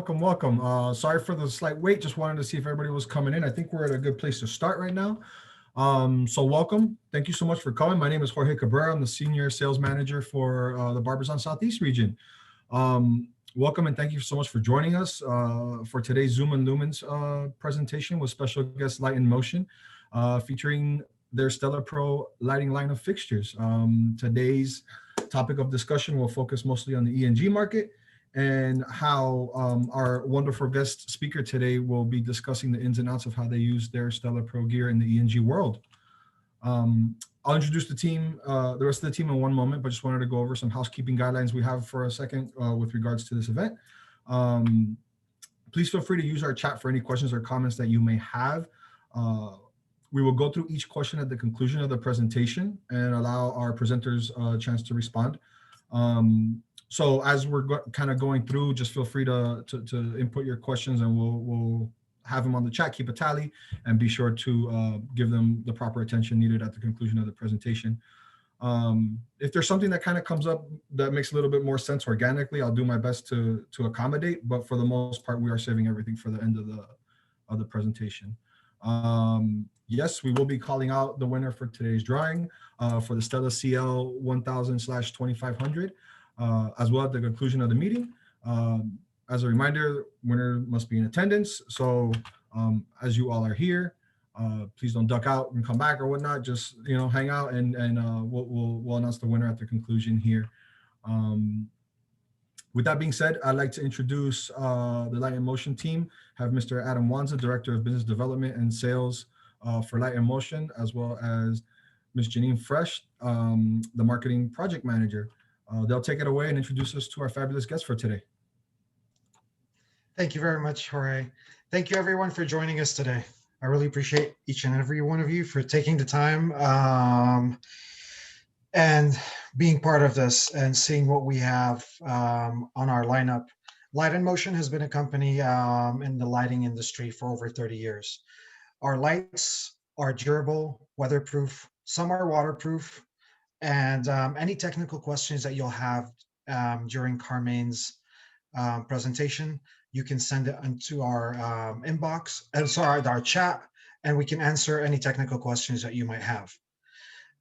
welcome. Sorry for the slight wait. Just wanted to see if everybody was coming in. I think we're at a good place to start right now. So welcome. Thank you so much for coming. My name is Jorge Cabrera. I'm the Senior Sales Manager for the Barbizon Southeast region. Welcome and thank you so much for joining us for today's Zoomin Lumens presentation with special guest Light in Motion, featuring their Stella Pro lighting line of fixtures. Today's topic of discussion will focus mostly on the ENG market and how our wonderful guest speaker today will be discussing the ins and outs of how they use their Stella Pro gear in the ENG world. I'll introduce the team, the rest of the team in one moment, but just wanted to go over some housekeeping guidelines we have for a second with regards to this event. Please feel free to use our chat for any questions or comments that you may have. We will go through each question at the conclusion of the presentation and allow our presenters a chance to respond. So as we're kind of going through, just feel free to input your questions and we'll have them on the chat, keep a tally, and be sure to give them the proper attention needed at the conclusion of the presentation. If there's something that kind of comes up that makes a little bit more sense organically, I'll do my best to accommodate, but for the most part, we are saving everything for the end of the presentation. Yes, we will be calling out the winner for today's drawing for the Stella CL 1000/2500. As well at the conclusion of the meeting. As a reminder, winner must be in attendance. So as you all are here, please don't duck out and come back or whatnot. Just hang out and we'll announce the winner at the conclusion here. With that being said, I'd like to introduce the Light in Motion team. Have Mr. Adam Wanza, Director of Business Development and Sales for Light in Motion, as well as Ms. Janine Fresh, the Marketing Project Manager. They'll take it away and introduce us to our fabulous guest for today. Thank you very much, Jorge. Thank you everyone for joining us today. I really appreciate each and every one of you for taking the time and being part of this and seeing what we have on our lineup. Light in Motion has been a company in the lighting industry for over 30 years. Our lights are durable, weatherproof, some are waterproof, and any technical questions that you'll have during Carmaine's presentation, you can send it into our inbox, our chat, and we can answer any technical questions that you might have.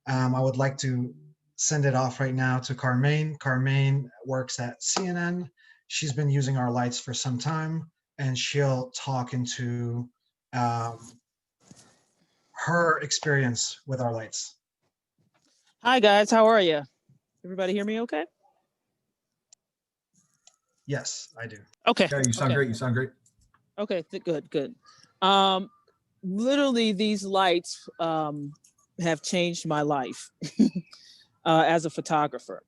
I would like to send it off right now to Carmaine. Carmaine works at CNN. She's been using our lights for some time, and she'll talk into her experience with our lights. Hi guys, how are you? Everybody hear me okay? Yes, I do. Okay. Yeah, you sound okay. great. You sound great. Okay, good. Literally these lights have changed my life as a photographer.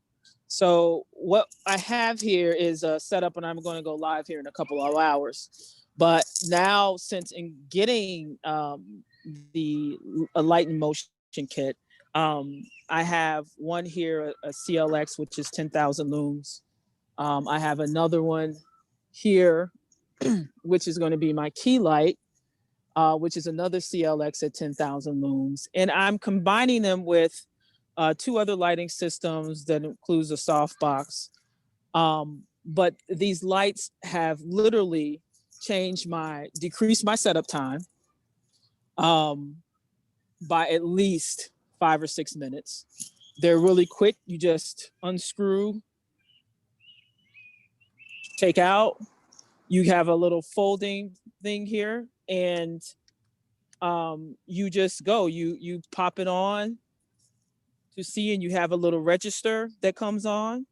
So what I have here is a setup, and I'm going to go live here in a couple of hours. But now, since in getting the Light in Motion kit, I have one here, a CLX, which is 10,000 looms. I have another one here, which is going to be my key light, which is another CLX at 10,000 looms. And I'm combining them with two other lighting systems that includes a softbox. But these lights have literally decreased my setup time by at least 5 or 6 minutes. They're really quick. You just unscrew, take out. You have a little folding thing here, and you just go. You pop it on to see, and you have a little register that comes on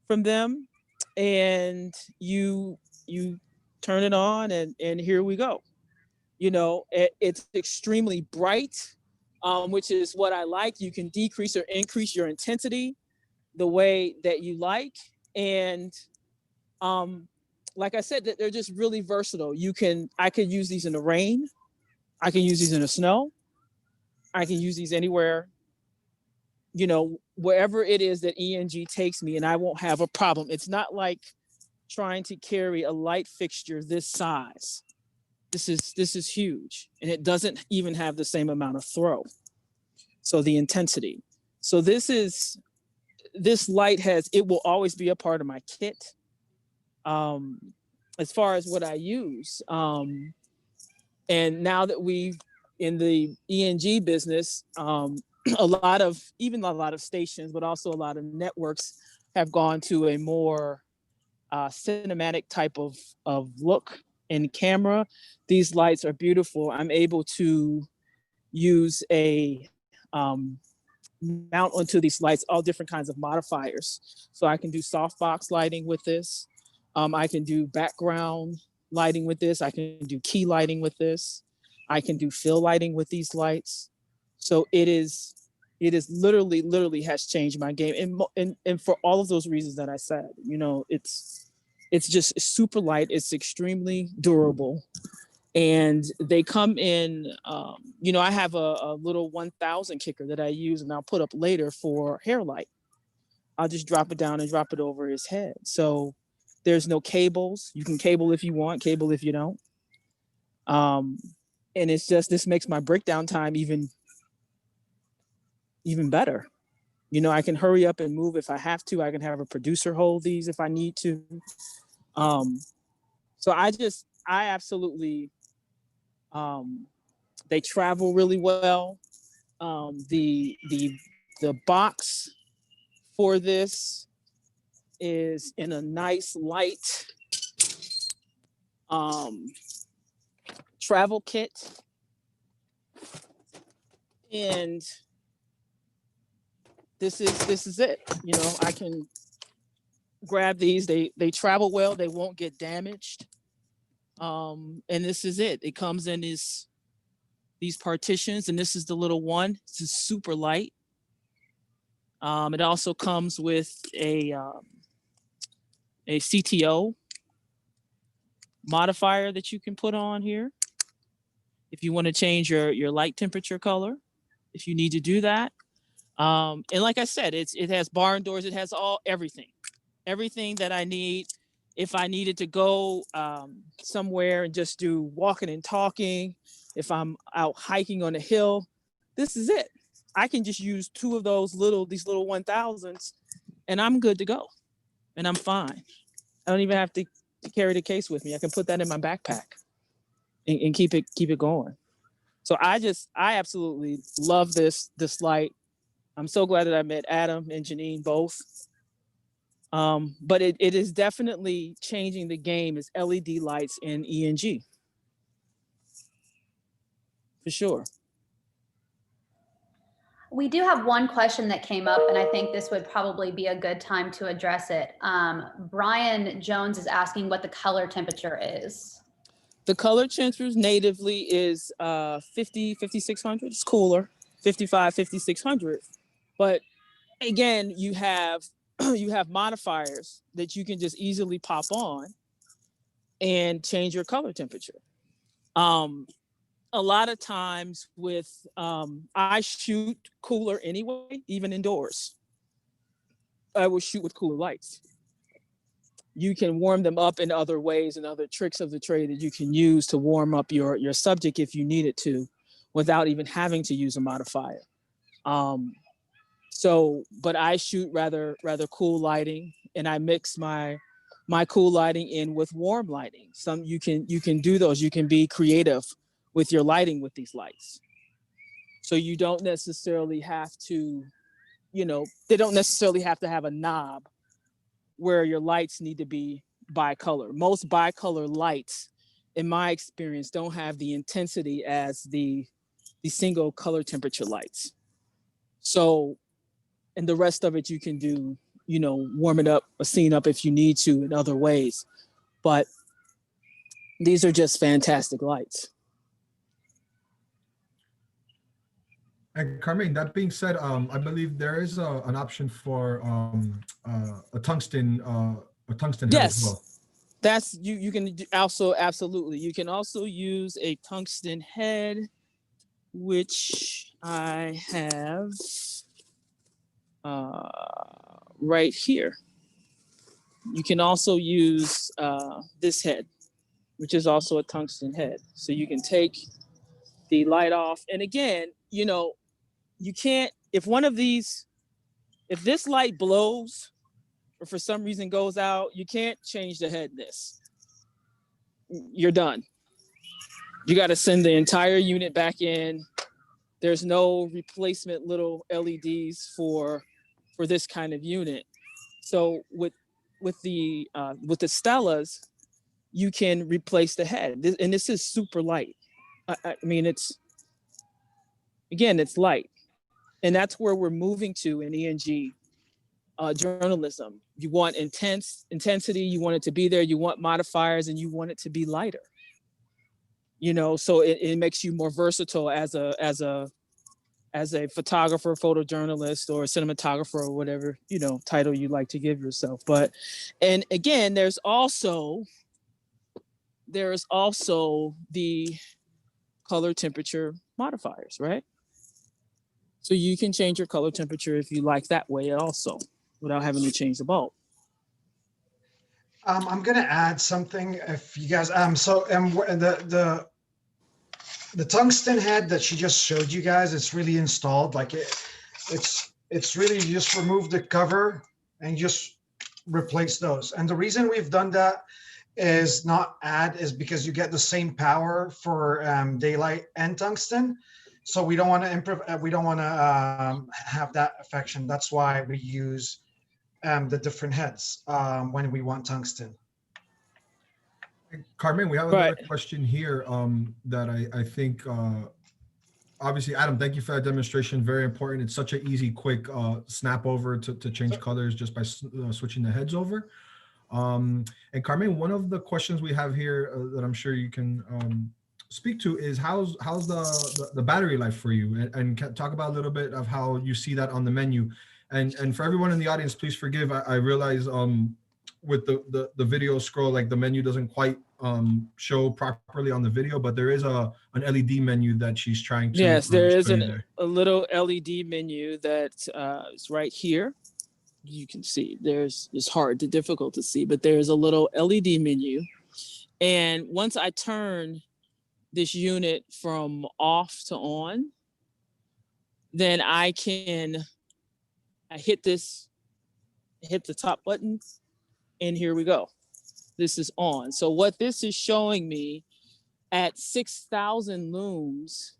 from them, and you turn it on, and here we go. It's extremely bright. Which is what I like. You can decrease or increase your intensity the way that you like. And like I said, they're just really versatile. I could use these in the rain. I can use these in the snow. I can use these anywhere, wherever it is that ENG takes me, and I won't have a problem. It's not like trying to carry a light fixture this size. This is huge, and it doesn't even have the same amount of throw. So the intensity. So this light it will always be a part of my kit. as far as what I use. And now that we in the ENG business, a lot of stations, but also a lot of networks have gone to a more cinematic type of look in camera. These lights are beautiful. I'm able to use a mount onto these lights all different kinds of modifiers. So I can do softbox lighting with this. I can do background lighting with this. I can do key lighting with this. I can do fill lighting with these lights. So it is literally has changed my game. And for all of those reasons that I said, it's just super light. It's extremely durable. And they come in, I have a little 1000 kicker that I use and I'll put up later for hair light. I'll just drop it down and drop it over his head. So there's no cables. You can cable if you want, cable if you don't. And it's just, this makes my breakdown time even better. I can hurry up and move if I have to. I can have a producer hold these if I need to. So I absolutely, they travel really well. The box for this is in a nice light travel kit. And this is it. I can grab these. They travel well. They won't get damaged. And this is it. It comes in these partitions, and this is the little one. This is super light. It also comes with a CTO modifier that you can put on here if you want to change your light temperature color, if you need to do that. And like I said, it has barn doors. It has everything that I need. If I needed to go somewhere and just do walking and talking, if I'm out hiking on a hill, this is it. I can just use two of these little 1000s and I'm good to go. And I'm fine. I don't even have to carry the case with me. I can put that in my backpack and keep it going. So I absolutely love this light. I'm so glad that I met Adam and Janine both. But it is definitely changing the game as LED lights in ENG. For sure. We do have one question that came up, and I think this would probably be a good time to address it. Brian Jones is asking what the color temperature is. The color temperature natively is 5600. It's cooler, 55, 5600. But again, you have modifiers that you can just easily pop on and change your color temperature. A lot of times with, I shoot cooler anyway, even indoors. I will shoot with cooler lights. You can warm them up in other ways and other tricks of the trade that you can use to warm up your subject if you needed to, without even having to use a modifier. But I shoot rather cool lighting, and I mix my cool lighting in with warm lighting. You can do those. You can be creative with your lighting with these lights. So you don't necessarily have to, they don't necessarily have to have a knob where your lights need to be bicolor. Most bicolor lights, in my experience, don't have the intensity as the single color temperature lights. So, and the rest of it you can do, warm it up or scene up if you need to in other ways. But these are just fantastic lights. And Carmaine, that being said, I believe there is an option for a tungsten head as well. That's you can also, absolutely. You can also use a tungsten head, which I have right here. You can also use this head, which is also a tungsten head. So you can take the light off. And again, you can't, if this light blows or for some reason goes out, you can't change the head in this. you're done. You got to send the entire unit back in. There's no replacement little LEDs for this kind of unit. So with the Stellas, you can replace the head, and this is super light. I mean, it's light, and that's where we're moving to in ENG journalism. You want intensity, you want it to be there, you want modifiers, and you want it to be lighter. So it makes you more versatile as a photographer, photojournalist, or cinematographer, or whatever title you like to give yourself. And again, there's also the color temperature modifiers, right? So you can change your color temperature if you like that way also, without having to change the bulb. I'm gonna add something if you guys, the tungsten head that she just showed you guys, it's really installed. Like it's really, you just remove the cover and just replace those. And the reason we've done that is because you get the same power for daylight and tungsten. So we don't want to have that affection. That's why we use the different heads when we want tungsten. Carmaine, we have another question here that I think, obviously, Adam, thank you for that demonstration. Very important. It's such an easy, quick snap over to change colors just by switching the heads over. And Carmaine, one of the questions we have here that I'm sure you can speak to is how's the battery life for you, and talk about a little bit of how you see that on the menu. And for everyone in the audience, please forgive. I realize with the video scroll, like the menu doesn't quite show properly on the video, but there is an LED menu that she's trying to. Yes, there is a little LED menu that is right here. You can see it's difficult to see, but there's a little LED menu. And once I turn this unit from off to on, then I hit the top button, and here we go. This is on. So what this is showing me at 6,000 looms,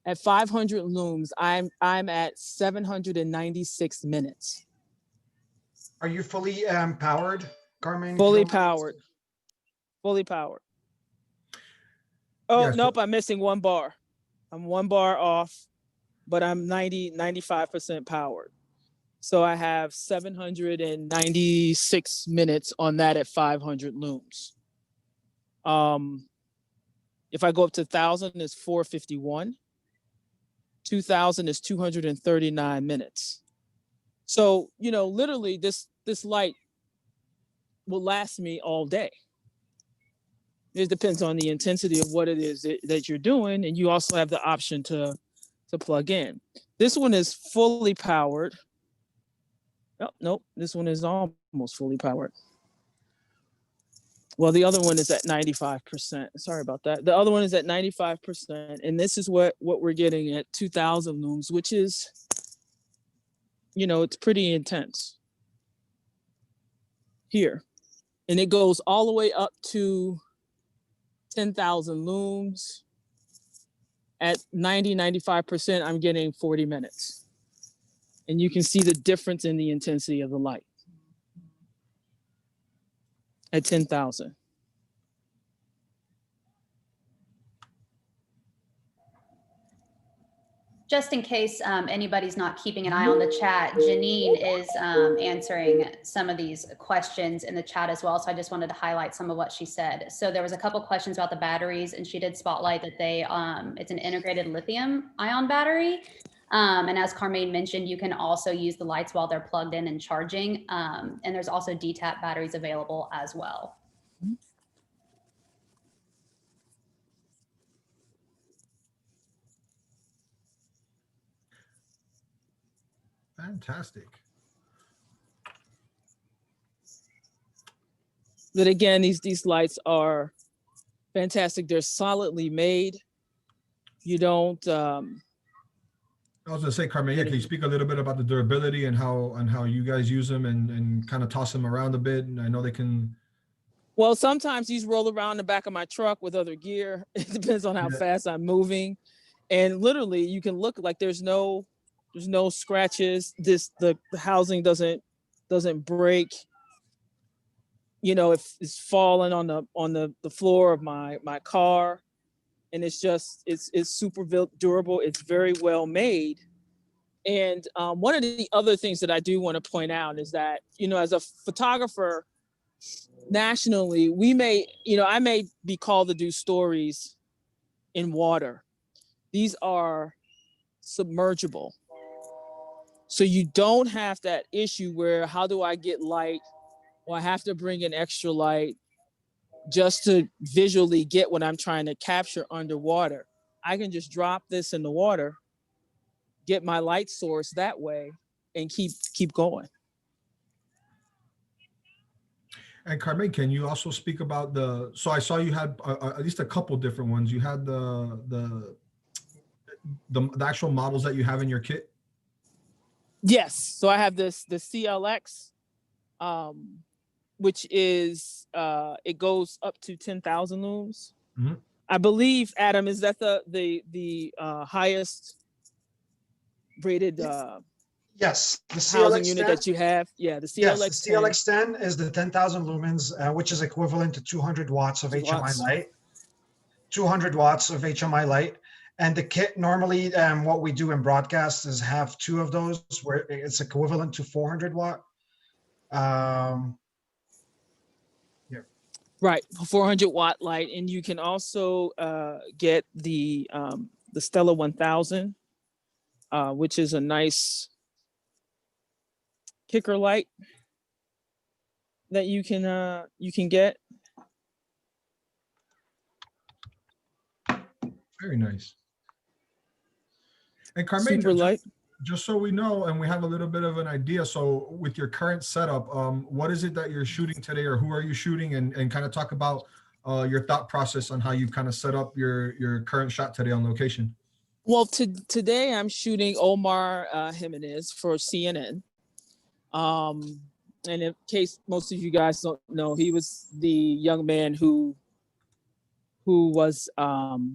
at 500 looms, I'm at 796 minutes. Are you fully powered, Carmaine? Fully powered. Fully powered. Oh, yeah, nope, I'm missing one bar. I'm one bar off, but I'm 95% powered. So I have 796 minutes on that at 500 looms. If I go up to 1,000, it's 451. 2,000 is 239 minutes. So, literally this light will last me all day. It depends on the intensity of what it is that you're doing. And you also have the option to plug in. This one is fully powered. Oh, nope, this one is almost fully powered. Well, the other one is at 95%. Sorry about that. The other one is at 95%. And this is what we're getting at 2,000 looms, which is, it's pretty intense here. And it goes all the way up to 10,000 looms. At 95%, I'm getting 40 minutes. And you can see the difference in the intensity of the light at 10,000. Just in case anybody's not keeping an eye on the chat, Janine is answering some of these questions in the chat as well. So I just wanted to highlight some of what she said. So there was a couple questions about the batteries, and she did spotlight that it's an integrated lithium ion battery. And as Carmaine mentioned, you can also use the lights while they're plugged in and charging. And there's also DTAP batteries available as well. Fantastic. But again, these lights are fantastic. They're solidly made. You don't. I was gonna say, Carmaine, can you speak a little bit about the durability and how you guys use them and kind of toss them around a bit? And I know they can Well, sometimes these roll around the back of my truck with other gear. It depends on how fast I'm moving. And literally you can look like there's no scratches. The housing doesn't break. You know, if it's falling on the floor of my car, and it's super durable. It's very well made. And one of the other things that I do want to point out is that, you know, as a photographer nationally, I may be called to do stories in water. These are submergible. So you don't have that issue where, how do I get light? Or I have to bring in extra light just to visually get what I'm trying to capture underwater. I can just drop this in the water, get my light source that way, and keep going. And Carmaine, can you also speak about so I saw you had at least a couple different ones. You had the actual models that you have in your kit? Yes. So I have the CLX, which is, it goes up to 10,000 looms. Mm-hmm. I believe, Adam, is that the highest rated Yes, the housing CLX unit 10, that you have? Yeah, the CLX yes, the 10. CLX 10 is the 10,000 lumens, which is equivalent to 200 watts of HMI light. 200 watts of HMI light. And the kit normally, what we do in broadcast is have two of those where it's equivalent to 400 watt. Right, 400 watt light, and you can also get the Stella 1000, which is a nice kicker light that you can get. Very nice. And Carmaine, Super light. Just so we know and we have a little bit of an idea, so with your current setup, what is it that you're shooting today, or who are you shooting, and kind of talk about your thought process on how you kind of set up your current shot today on location. Well, today I'm shooting Omar Jimenez for CNN. And in case most of you guys don't know, he was the young man who was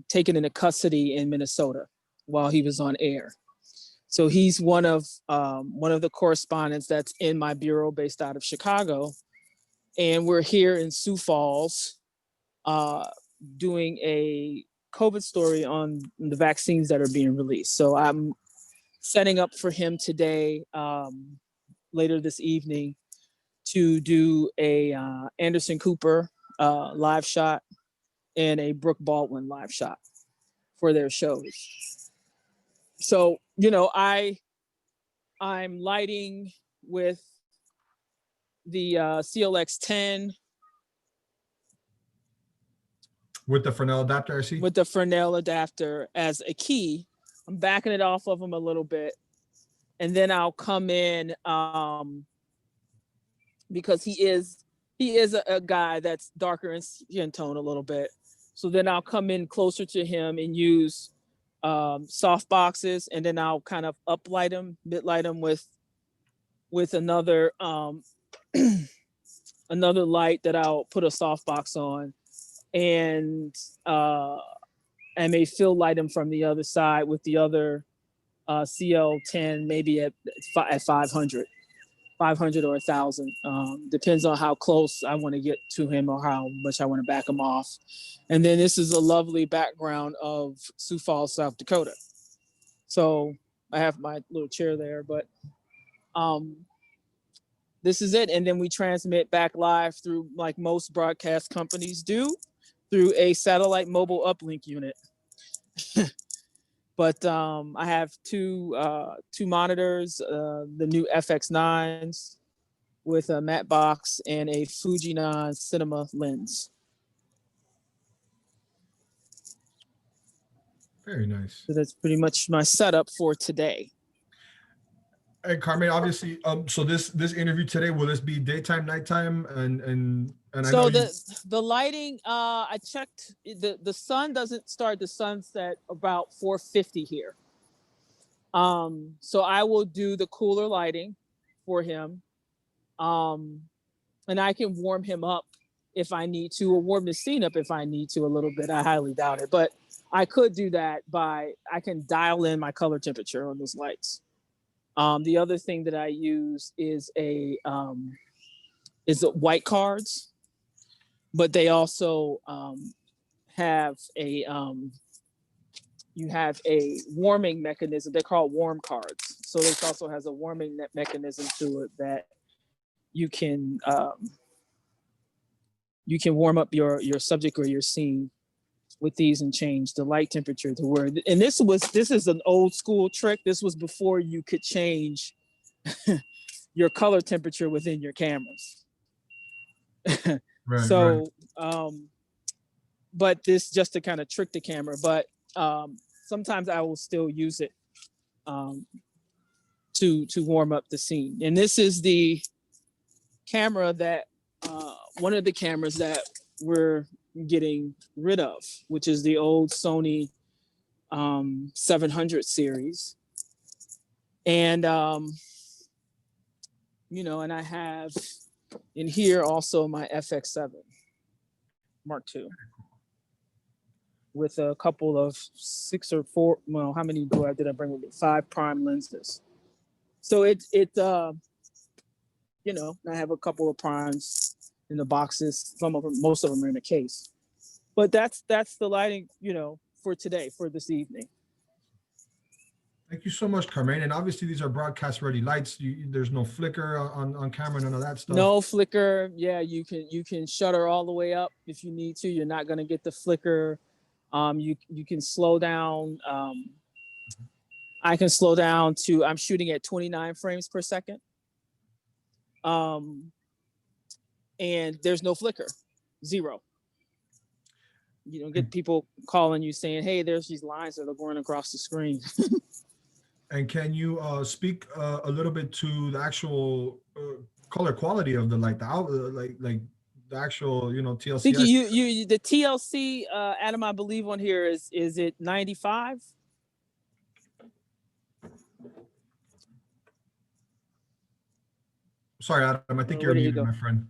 taken into custody in Minnesota while he was on air. So he's one of the correspondents that's in my bureau based out of Chicago. And we're here in Sioux Falls doing a COVID story on the vaccines that are being released. So I'm setting up for him today, later this evening, to do a Anderson Cooper live shot and a Brooke Baldwin live shot for their shows. So, you know, I'm lighting with the CLX 10. With the Fresnel adapter, I see? With the Fresnel adapter as a key. I'm backing it off of him a little bit. And then I'll come in, because he is a guy that's darker in skin tone a little bit. So then I'll come in closer to him and use soft boxes, and then I'll kind of uplight him, mid-light him with another another light that I'll put a soft box on, and I may fill light him from the other side with the other CL10, maybe at 500 or 1,000. Depends on how close I want to get to him or how much I want to back him off. And then this is a lovely background of Sioux Falls, South Dakota. So I have my little chair there, but this is it. And then we transmit back live through, like most broadcast companies do, through a satellite mobile uplink unit. But I have two monitors, the new FX9s with a matte box and a Fujinon cinema lens. Very nice. So that's pretty much my setup for today. And Carmaine, obviously, so this interview today, will this be daytime, nighttime, and so the lighting, I checked, the sun doesn't start the sunset about 4:50 here. So I will do the cooler lighting for him, and I can warm him up if I need to, or warm the scene up if I need to a little bit. I highly doubt it, but I could do that I can dial in my color temperature on those lights. The other thing that I use is white cards, but they also have you have a warming mechanism. They're called warm cards. So this also has a warming mechanism to it that you can warm up your subject or your scene with these and change the light temperature to where, and this is an old school trick. This was before you could change your color temperature within your cameras. Right, So, right. but this just to kind of trick the camera, but sometimes I will still use it to warm up the scene. And this is the camera that, one of the cameras that we're getting rid of, which is the old Sony 700 series. And, you know, and I have in here also my FX7 Mark II with a couple of 6 or 4, well, how many did I bring with me? 5 prime lenses. So you know, I have a couple of primes in the boxes. Some of them, most of them are in a case. But that's the lighting, you know, for today, for this evening. Thank you so much, Carmaine. And obviously these are broadcast ready lights. There's no flicker on camera, none of that stuff. No flicker. Yeah, you can shutter all the way up if you need to. You're not gonna get the flicker. You can slow down. I can slow down to, I'm shooting at 29 frames per second. And there's no flicker, 0. You don't get people calling you saying, hey, there's these lines that are going across the screen. And can you speak a little bit to the actual color quality of the light, like the actual, you know, TLC? I think you the TLC, Adam, I believe on here is it 95? Sorry, Adam, I think you're muted, my friend.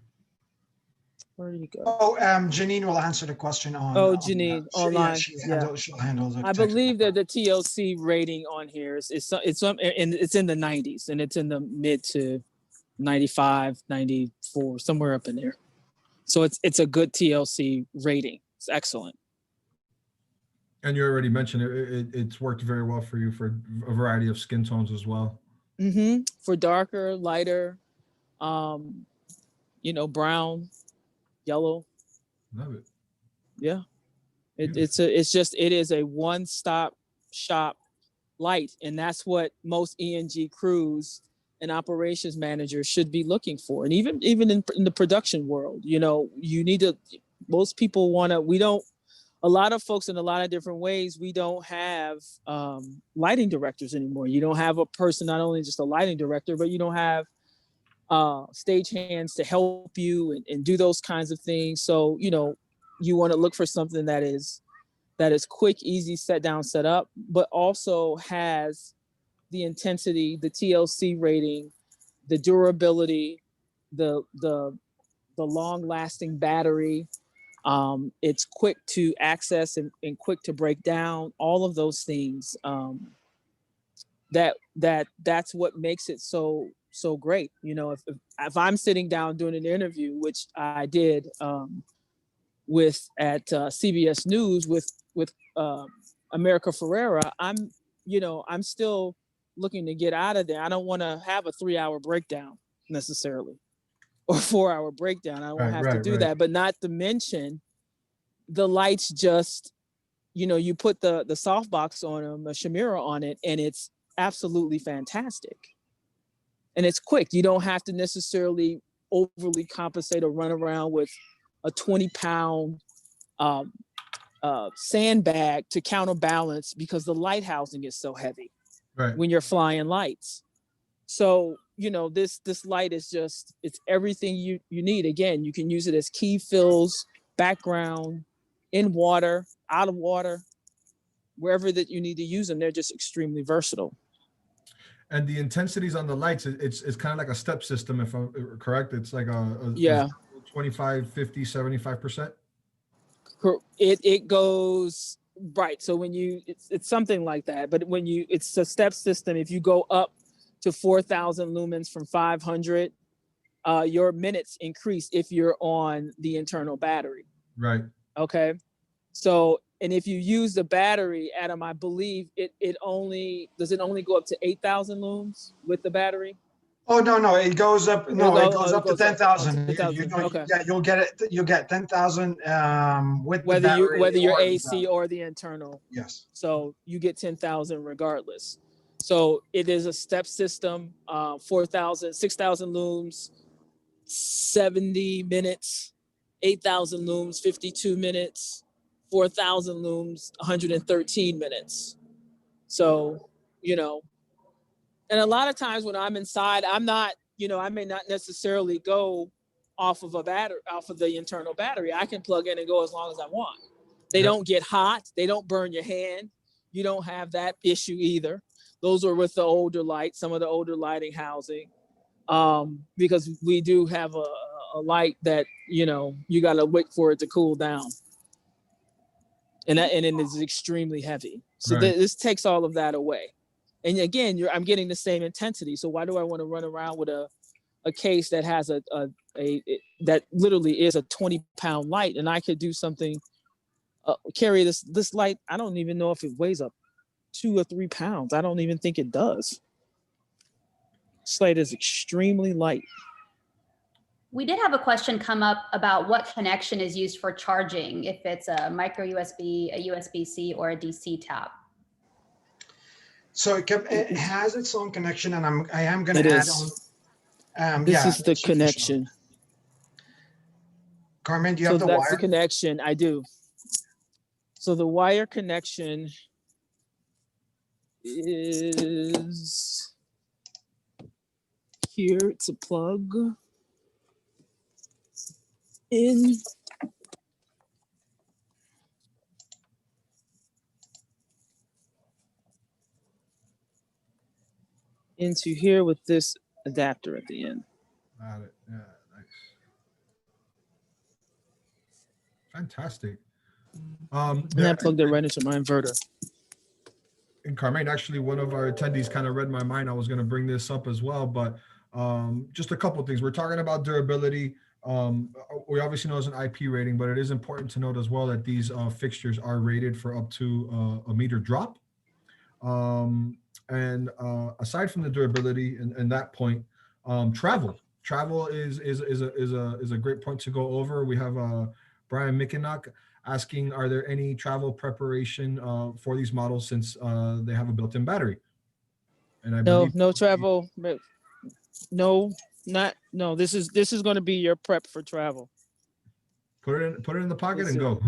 Where did you go? Oh, Janine will answer the question on. Oh, Janine, online. She'll handle the I believe that the TLC rating on here is it's in the 90s, and it's in the mid to 95, 94, somewhere up in there. So it's a good TLC rating. It's excellent. And you already mentioned it's worked very well for you for a variety of skin tones as well. Mm-hmm. For darker, lighter, you know, brown, yellow. Love it. Yeah. It is a one-stop shop light. And that's what most ENG crews and operations managers should be looking for. And even in the production world, you know, you need to, most people a lot of folks in a lot of different ways, we don't have lighting directors anymore. You don't have a person, not only just a lighting director, but you don't have stage hands to help you and do those kinds of things. So, you know, you want to look for something that is quick, easy, set down, set up, but also has the intensity, the TLC rating, the durability, the long lasting battery. It's quick to access and quick to break down, all of those things. That's what makes it so great. You know, if I'm sitting down doing an interview, which I did at CBS News with America Ferrera, I'm still looking to get out of there. I don't want to have a 3-hour breakdown necessarily, or 4-hour breakdown. I won't have to do that. But not to mention the lights, just, you know, you put the softbox on them, a Chimera on it, and it's absolutely fantastic. And it's quick. You don't have to necessarily overly compensate or run around with a 20-pound sandbag to counterbalance, because the light housing is so heavy when you're flying lights. So, you know, this light is just, it's everything you need. Again, you can use it as key fills, background, in water, out of water, wherever that you need to use them. They're just extremely versatile. And the intensities on the lights, it's kind of like a step system, if I'm correct. It's like a yeah. 25, 50, 75%? It goes right. So when you, it's something like that. But when you, it's a step system. If you go up to 4,000 lumens from 500, your minutes increase if you're on the internal battery. Right. Okay. So, and if you use the battery, Adam, I believe it only go up to 8,000 looms with the battery? Oh, no, it goes up. No, it goes up to Up 10,000. 10,000. Okay. Yeah, you'll get 10,000 with the Whether battery you're or the AC battery. or the internal. Yes. So you get 10,000 regardless. So it is a step system, 4,000, 6,000 looms, 70 minutes, 8,000 looms, 52 minutes, 4,000 looms, 113 minutes. So, you know, and a lot of times when I'm inside, I'm not, you know, I may not necessarily go off of a battery, off of the internal battery. I can plug in and go as long as I want. They Yep. don't get hot. They don't burn your hand. You don't have that issue either. Those are with the older lights, some of the older lighting housing, because we do have a light that, you know, you got to wait for it to cool down. And it is extremely heavy. So Right. this takes all of that away. And again, I'm getting the same intensity. So why do I want to run around with a case that has that literally is a 20-pound light, and I could do something, carry this light. I don't even know if it weighs up 2 or 3 pounds. I don't even think it does. This light is extremely light. We did have a question come up about what connection is used for charging, if it's a micro USB, a USB-C, or a DC tap. So it has its own connection, and I am going It to add is. on. This Yeah, is the for sure. connection. Carmaine, do you So have the that's wire? the connection. I do. So the wire connection is here. It's a plug in. Into here with this adapter at the end. Got it. Yeah, nice. Fantastic. And I plugged it right into my inverter. And Carmaine, actually, one of our attendees kind of read my mind. I was going to bring this up as well, but just a couple of things. We're talking about durability. We obviously know it's an IP rating, but it is important to note as well that these fixtures are rated for up to a meter drop. And aside from the durability and that point, travel is a great point to go over. We have Brian Mickenock asking, are there any travel preparation for these models since they have a built-in battery? And I believe No travel. No. This is going to be your prep for travel. put it in the pocket Is and it- go.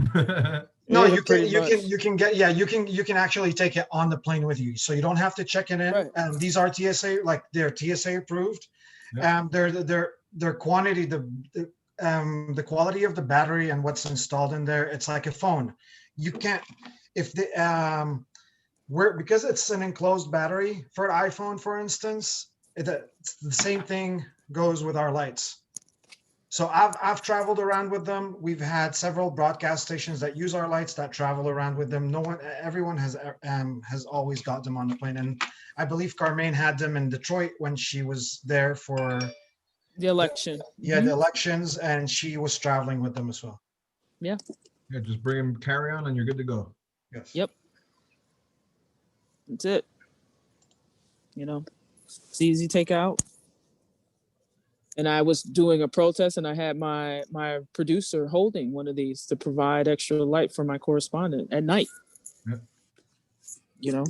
No, Yeah, you pretty can much. you can actually take it on the plane with you, so you don't have to check it in. Right. These are TSA, like they're TSA approved. Yeah. Their quantity, the quality of the battery and what's installed in there, it's like a phone. You can't, if the because it's an enclosed battery for an iPhone, for instance, it's the same thing goes with our lights. So I've traveled around with them. We've had several broadcast stations that use our lights that travel around with them. Everyone has always got them on the plane, and I believe Carmaine had them in Detroit when she was there for The election. the elections, and she was traveling with them as well. Yeah. Yeah, just bring them carry on and you're good to go. Yes. Yep. That's it. You know, it's easy to take out. And I was doing a protest, and I had my producer holding one of these to provide extra light for my correspondent at night. Yep. You know.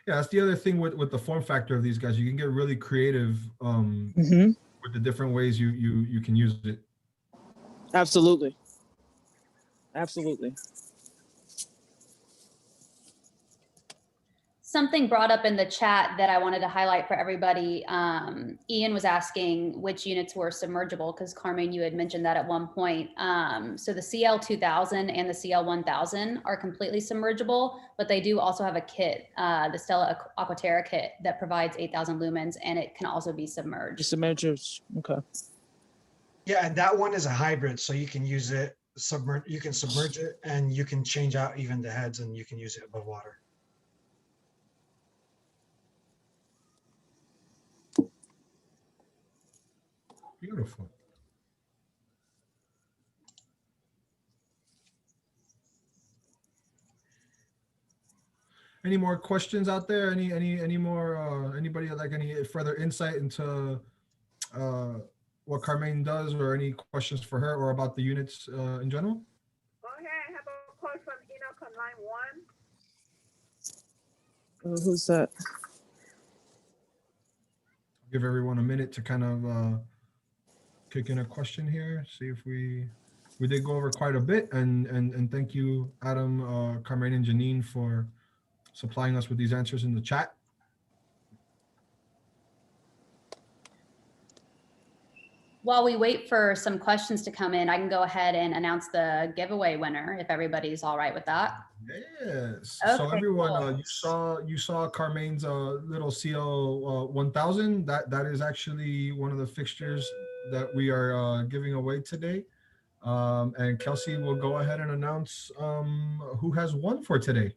Yeah, that's the other thing with the form factor of these guys. You can get really creative Mm-hmm. with the different ways you can use it. Absolutely. Absolutely. Something brought up in the chat that I wanted to highlight for everybody. Ian was asking which units were submergible, because Carmaine, you had mentioned that at one point. So the CL2000 and the CL1000 are completely submergible, but they do also have a kit, the Stella Aquaterra kit, that provides 8,000 lumens, and it can also be submerged. Just a measure. Okay. Yeah, and that one is a hybrid, so you can use it submerge. You can submerge it, and you can change out even the heads, and you can use it above water. Beautiful. Any more questions out there? Any more? Anybody like any further insight into what Carmaine does, or any questions for her, or about the units in general? Okay, I have a call from Enoch on line 1. Who's that? Give everyone a minute to kind of kick in a question here. See if we did go over quite a bit, and thank you, Adam, Carmaine, and Janine for supplying us with these answers in the chat. While we wait for some questions to come in, I can go ahead and announce the giveaway winner if everybody's all right with that. Yes. Okay, So everyone, cool. you saw Carmaine's little CO 1000. That is actually one of the fixtures that we are giving away today. And Kelsey will go ahead and announce who has won for today.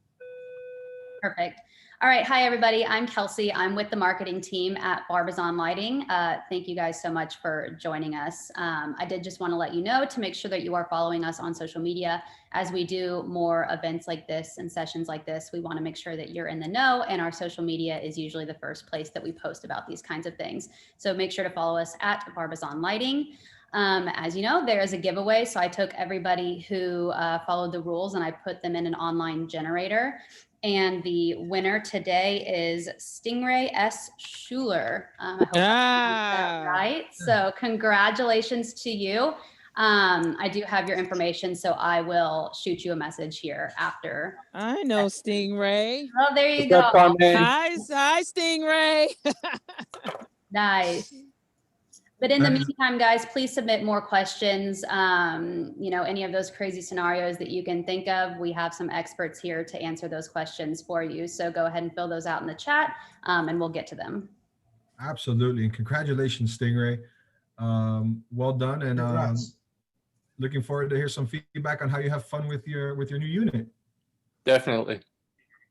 Perfect. All right. Hi, everybody. I'm Kelsey. I'm with the marketing team at Barbizon Lighting. Thank you guys so much for joining us. I did just want to let you know to make sure that you are following us on social media as we do more events like this and sessions like this. We want to make sure that you're in the know, and our social media is usually the first place that we post about these kinds of things. So make sure to follow us at Barbizon Lighting. As you know, there is a giveaway. So I took everybody who followed the rules and I put them in an online generator. And the winner today is Stingray S. Schuler. I hope I pronounced that right. So congratulations to you. I do have your information, so I will shoot you a message here after. I know Stingray. Oh, there you What's go. up, Carmaine? Hi, Stingray. Nice. But in the That is- meantime, guys, please submit more questions. You know, any of those crazy scenarios that you can think of, we have some experts here to answer those questions for you. So go ahead and fill those out in the chat, and we'll get to them. Absolutely, and congratulations, Stingray. Well done, and Congrats. looking forward to hear some feedback on how you have fun with your new unit. Definitely.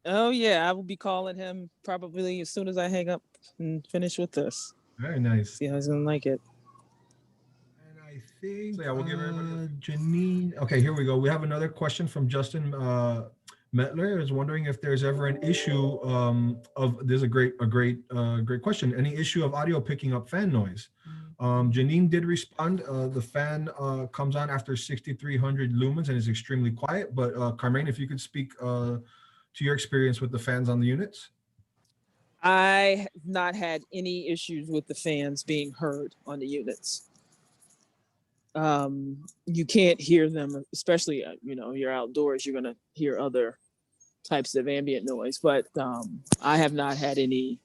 Oh yeah, I will be calling him probably as soon as I hang up and finish with this. Very nice. See how he's gonna like it. And I think, so yeah, we'll give everybody Janine. Okay, here we go. We have another question from Justin Metler. Is wondering if there's ever an issue there's a great question. Any issue of audio picking up fan noise? Janine did respond. The fan comes on after 6,300 lumens and is extremely quiet. But Carmaine, if you could speak to your experience with the fans on the units. I have not had any issues with the fans being heard on the units. You can't hear them, especially you know, you're outdoors, you're gonna hear other types of ambient noise, but I have not had any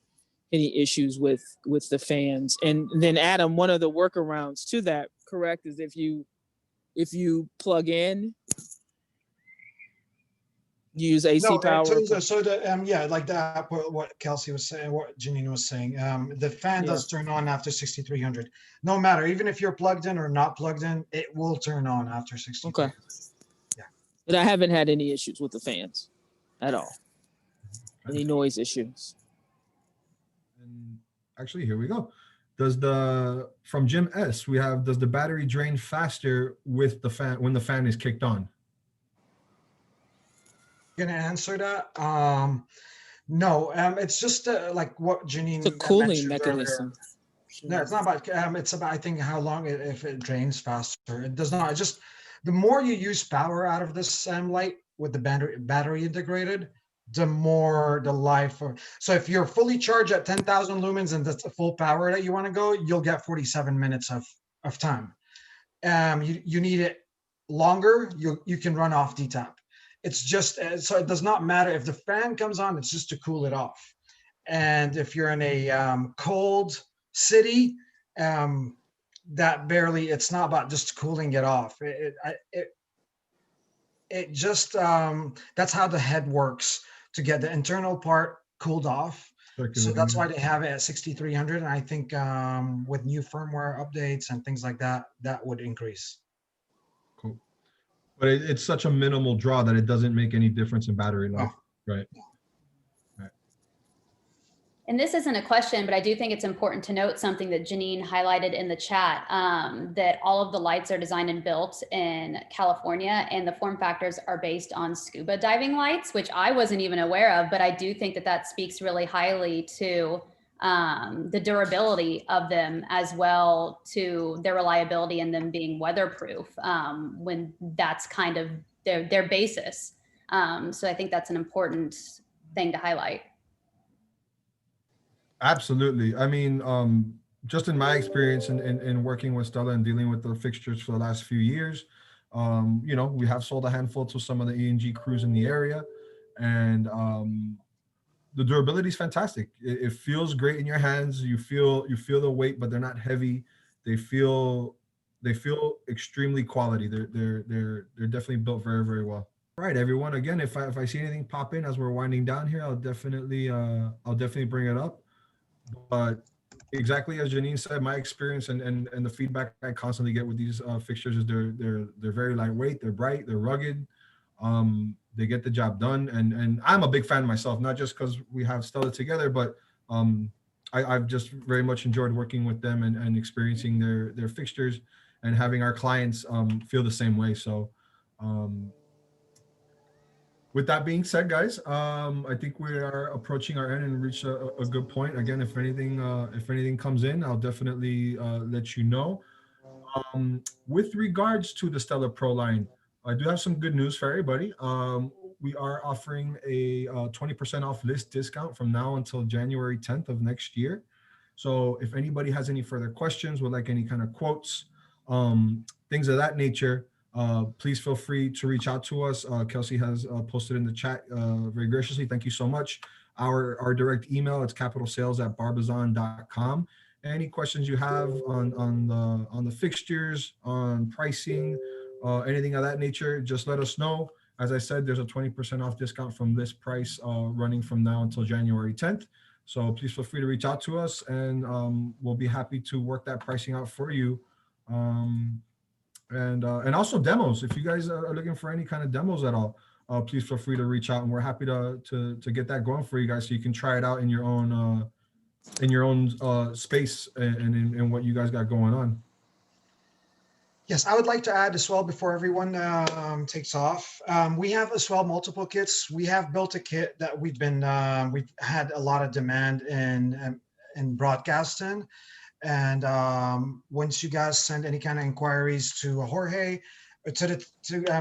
issues with the fans. And then Adam, one of the workarounds to that, correct, is if you plug in, use AC power. So the yeah, like that, what Kelsey was saying, what Janine was saying, the fan does turn on after 6,300. No matter, even if you're plugged in or not plugged in, it will turn on after 6,300. Okay. Yeah. But I haven't had any issues with the fans at all. Any noise issues. And actually, here we go. From Jim S, we have, does the battery drain faster with the fan when the fan is kicked on? Gonna answer that. No, it's just like what Janine It's a cooling mentioned mechanism. earlier. No, it's not about, it's about, I think, how long if it drains faster. It does not. It just, the more you use power out of this light with the battery integrated, the more the life of, so if you're fully charged at 10,000 lumens and that's the full power that you want to go, you'll get 47 minutes of time. You need it longer, you can run off DTAP. It's just, so it does not matter if the fan comes on, it's just to cool it off. And if you're in a cold city, that barely, it's not about just cooling it off. It just, that's how the head works, to get the internal part cooled off. So that's why they have it at 6,300. And I think with new firmware updates and things like that, that would increase. Cool. But it's such a minimal draw that it doesn't make any difference in battery life, right? And this isn't a question, but I do think it's important to note something that Janine highlighted in the chat, that all of the lights are designed and built in California, and the form factors are based on scuba diving lights, which I wasn't even aware of, but I do think that that speaks really highly to the durability of them, as well to their reliability and them being weatherproof, when that's kind of their basis. So I think that's an important thing to highlight. Absolutely. I mean, just in my experience in working with Stella and dealing with the fixtures for the last few years, you know, we have sold a handful to some of the ENG crews in the area, and the durability is fantastic. It feels great in your hands. You feel the weight, but they're not heavy. They feel extremely quality. They're definitely built very, very well. All right, everyone. Again, if I see anything pop in as we're winding down here, I'll definitely bring it up. But exactly as Janine said, my experience and the feedback I constantly get with these fixtures is they're very lightweight, they're bright, they're rugged, they get the job done, and I'm a big fan myself, not just because we have Stella together, but I've just very much enjoyed working with them and experiencing their fixtures and having our clients feel the same way. So with that being said, guys, I think we are approaching our end and reached a good point. Again, if anything comes in, I'll definitely let you know. With regards to the Stella Pro line, I do have some good news for everybody. We are offering a 20% off list discount from now until January 10th of next year. So if anybody has any further questions, would like any kind of quotes, things of that nature, please feel free to reach out to us. Kelsey has posted in the chat very graciously. Thank you so much. Our direct email, it's capitalsales@barbizon.com. Any questions you have on the fixtures, on pricing, anything of that nature, just let us know. As I said, there's a 20% off discount from this price running from now until January 10th. So please feel free to reach out to us, and we'll be happy to work that pricing out for you. And also demos. If you guys are looking for any kind of demos at all, please feel free to reach out, and we're happy to get that going for you guys, so you can try it out in your own space and in what you guys got going on. Yes, I would like to add as well before everyone takes off. We have as well multiple kits. We have built a kit that we've had a lot of demand in broadcasting. And once you guys send any kind of inquiries to Jorge, to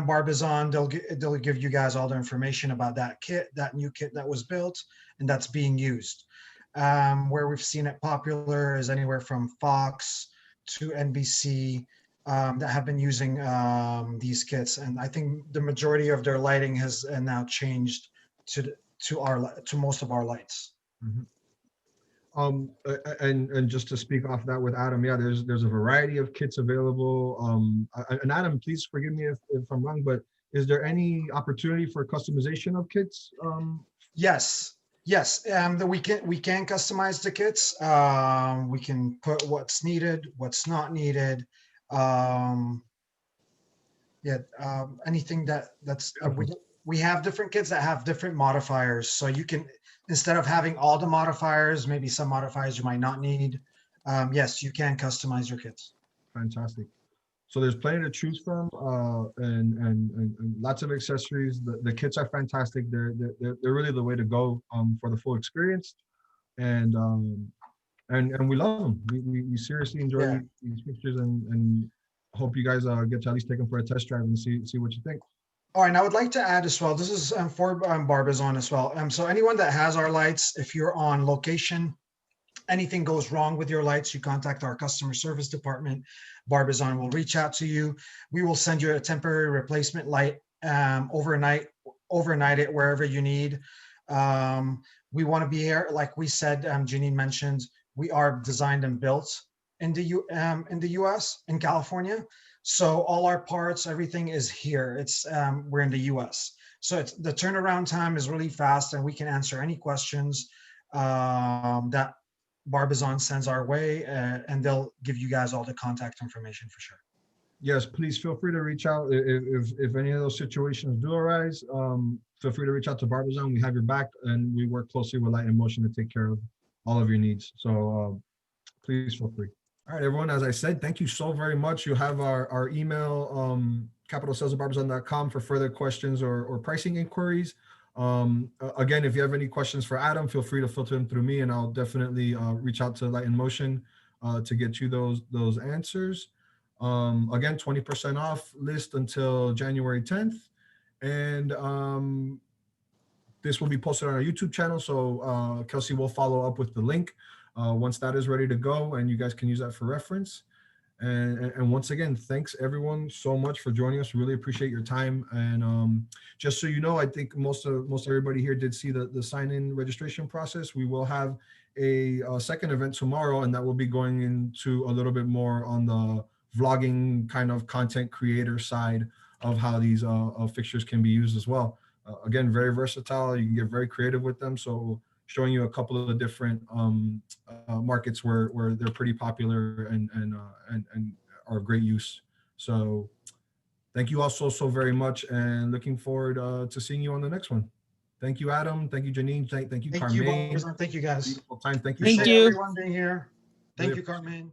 Barbizon, they'll give you guys all the information about that kit, that new kit that was built and that's being used. Where we've seen it popular is anywhere from Fox to NBC that have been using these kits, and I think the majority of their lighting has now changed to most of our lights. Mm-hmm. And just to speak off that with Adam, yeah, there's a variety of kits available. And Adam, please forgive me if I'm wrong, but is there any opportunity for customization of kits? Yes. That we can customize the kits. We can put what's needed, what's not needed. Anything that's we have different kits that have different modifiers, so you can, instead of having all the modifiers, maybe some modifiers you might not need. Yes, you can customize your kits. Fantastic. So there's plenty to choose from, and lots of accessories. The kits are fantastic. They're really the way to go for the full experience, and we love them. We seriously enjoy these pictures, and hope you guys get to at least take them for a test drive and see what you think. All right, and I would like to add as well, this is for Barbizon as well. So anyone that has our lights, if you're on location, anything goes wrong with your lights, you contact our customer service department. Barbizon will reach out to you. We will send you a temporary replacement light, overnight it wherever you need. We want to be here, like we said, Janine mentioned, we are designed and built in the US, in California. So all our parts, everything is here. It's we're in the US. So the turnaround time is really fast, and we can answer any questions. that Barbizon sends our way, and they'll give you guys all the contact information for sure. Yes, please feel free to reach out if any of those situations do arise. Feel free to reach out to Barbizon. We have your back, and we work closely with Light and Motion to take care of all of your needs. So please feel free. All right, everyone. As I said, thank you so very much. You have our email, capitalsalesbarbizon.com, for further questions or pricing inquiries. Again, if you have any questions for Adam, feel free to filter them through me, and I'll definitely reach out to Light and Motion to get you those answers. Again, 20% off list until January 10th. And this will be posted on our YouTube channel. So Kelsey will follow up with the link once that is ready to go, and you guys can use that for reference. And once again, thanks everyone so much for joining us. Really appreciate your time. And just so you know, I think most everybody here did see the sign-in registration process. We will have a second event tomorrow, and that will be going into a little bit more on the vlogging kind of content creator side of how these fixtures can be used as well. Again, very versatile. You can get very creative with them. So showing you a couple of different markets where they're pretty popular and are of great use. So thank you all so very much, and looking forward to seeing you on the next one. Thank you, Adam. Thank you, Janine. Thank you, Thank you, Carmaine. Barbizon. Thank you, guys. Beautiful time. Thank you. Thank Appreciate you. everyone being here. Thank Really you, Carmaine.